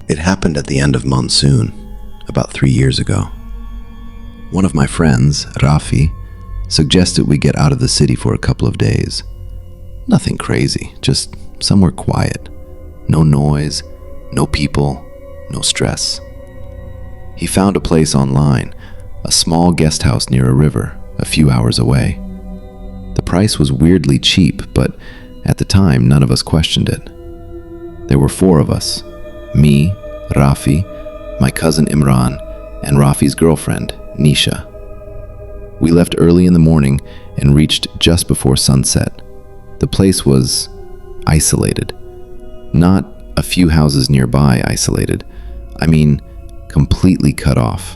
It happened at the end of monsoon, about 3 years ago. One of my friends, Rafi, suggested we get out of the city for a couple of days. Nothing crazy, just somewhere quiet. No noise, no people, no stress. He found a place online, a small guest house near a river, a few hours away. The price was weirdly cheap, but at the time, none of us questioned it. There were 4 of us: me, Rafi, my cousin Imran, and Rafi's girlfriend, Nisha. We left early in the morning and reached just before sunset. The place was isolated. Not a few houses nearby isolated. I mean, completely cut off.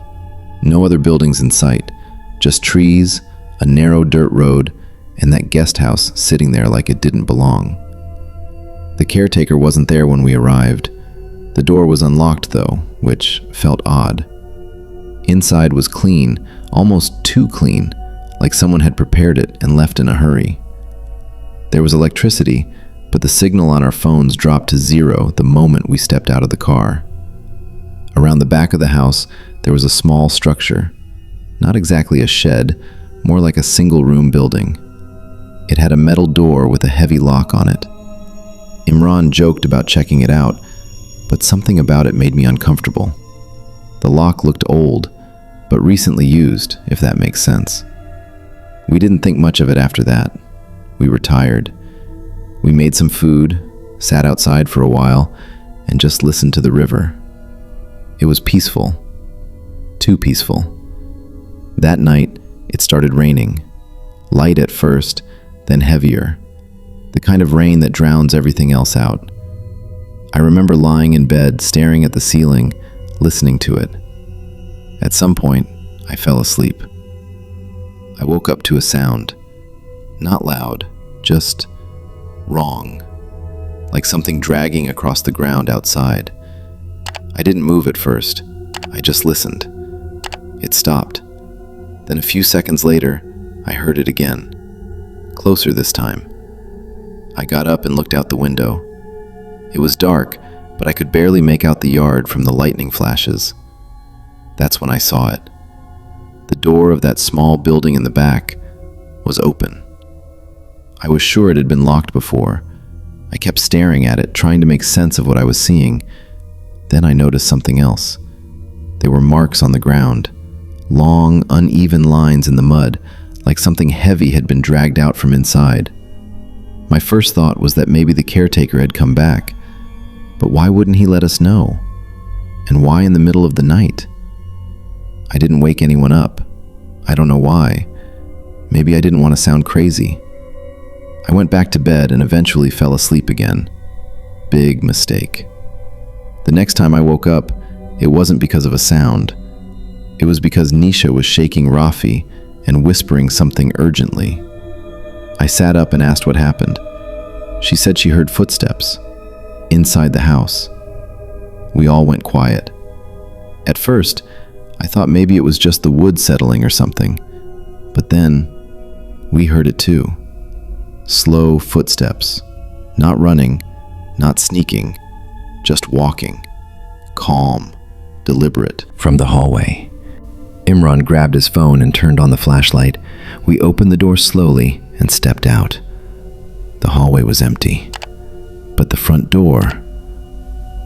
No other buildings in sight, just trees, a narrow dirt road, and that guest house sitting there like it didn't belong. The caretaker wasn't there when we arrived. The door was unlocked though, which felt odd. Inside was clean, almost too clean, like someone had prepared it and left in a hurry. There was electricity, but the signal on our phones dropped to 0 the moment we stepped out of the car. Around the back of the house, there was a small structure. Not exactly a shed, more like a single-room building. It had a metal door with a heavy lock on it. Imran joked about checking it out, but something about it made me uncomfortable. The lock looked old, but recently used, if that makes sense. We didn't think much of it after that. We were tired. We made some food, sat outside for a while, and just listened to the river. It was peaceful. Too peaceful. That night, it started raining. Light at first, then heavier. The kind of rain that drowns everything else out. I remember lying in bed, staring at the ceiling, listening to it. At some point, I fell asleep. I woke up to a sound. Not loud, just wrong. Like something dragging across the ground outside. I didn't move at first. I just listened. It stopped. Then a few seconds later, I heard it again. Closer this time. I got up and looked out the window. It was dark, but I could barely make out the yard from the lightning flashes. That's when I saw it. The door of that small building in the back was open. I was sure it had been locked before. I kept staring at it, trying to make sense of what I was seeing. Then I noticed something else. There were marks on the ground. Long, uneven lines in the mud, like something heavy had been dragged out from inside. My first thought was that maybe the caretaker had come back. But why wouldn't he let us know? And why in the middle of the night? I didn't wake anyone up. I don't know why. Maybe I didn't want to sound crazy. I went back to bed and eventually fell asleep again. Big mistake. The next time I woke up, it wasn't because of a sound. It was because Nisha was shaking Rafi and whispering something urgently. I sat up and asked what happened. She said she heard footsteps inside the house. We all went quiet. At first, I thought maybe it was just the wood settling or something. But then, we heard it too. Slow footsteps. Not running, not sneaking, just walking. Calm, deliberate. From the hallway. Imran grabbed his phone and turned on the flashlight. We opened the door slowly and stepped out. The hallway was empty, but the front door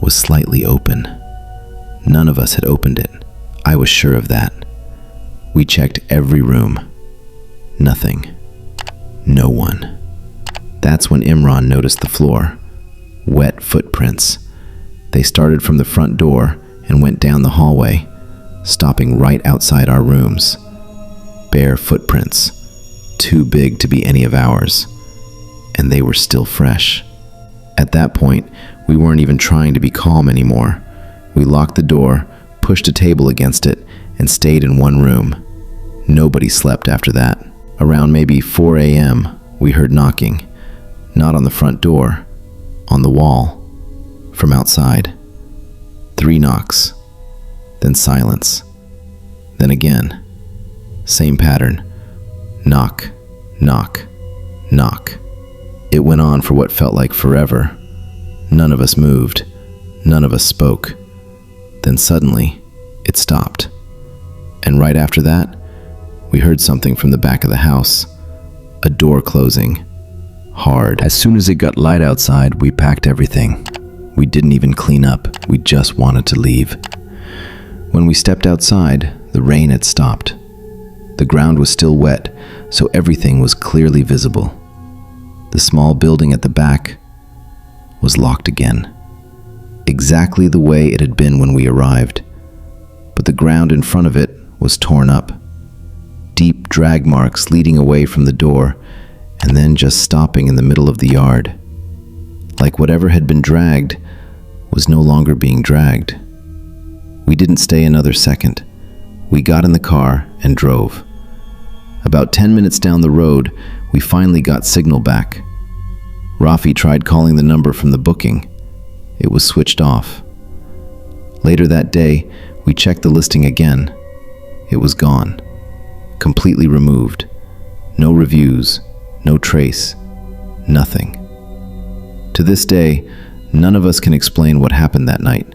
was slightly open. None of us had opened it. I was sure of that. We checked every room. Nothing. No one. That's when Imran noticed the floor. Wet footprints. They started from the front door and went down the hallway, stopping right outside our rooms. Bare footprints. Too big to be any of ours. And they were still fresh. At that point, we weren't even trying to be calm anymore. We locked the door, pushed a table against it, and stayed in one room. Nobody slept after that. Around maybe 4 a.m., we heard knocking. Not on the front door, on the wall, from outside. 3 knocks, then silence, then again. Same pattern. Knock, knock, knock. It went on for what felt like forever. None of us moved. None of us spoke. Then suddenly, it stopped. And right after that, we heard something from the back of the house. A door closing. Hard. As soon as it got light outside, we packed everything. We didn't even clean up. We just wanted to leave. When we stepped outside, the rain had stopped. The ground was still wet, so everything was clearly visible. The small building at the back was locked again, exactly the way it had been when we arrived, but the ground in front of it was torn up. Deep drag marks leading away from the door and then just stopping in the middle of the yard. Like whatever had been dragged was no longer being dragged. We didn't stay another second. We got in the car and drove. About 10 minutes down the road, we finally got signal back. Rafi tried calling the number from the booking. It was switched off. Later that day, we checked the listing again. It was gone. Completely removed. No reviews, no trace, nothing. To this day, none of us can explain what happened that night.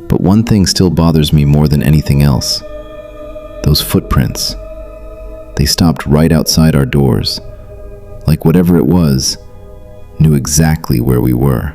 But one thing still bothers me more than anything else. Those footprints. They stopped right outside our doors. Like whatever it was, knew exactly where we were.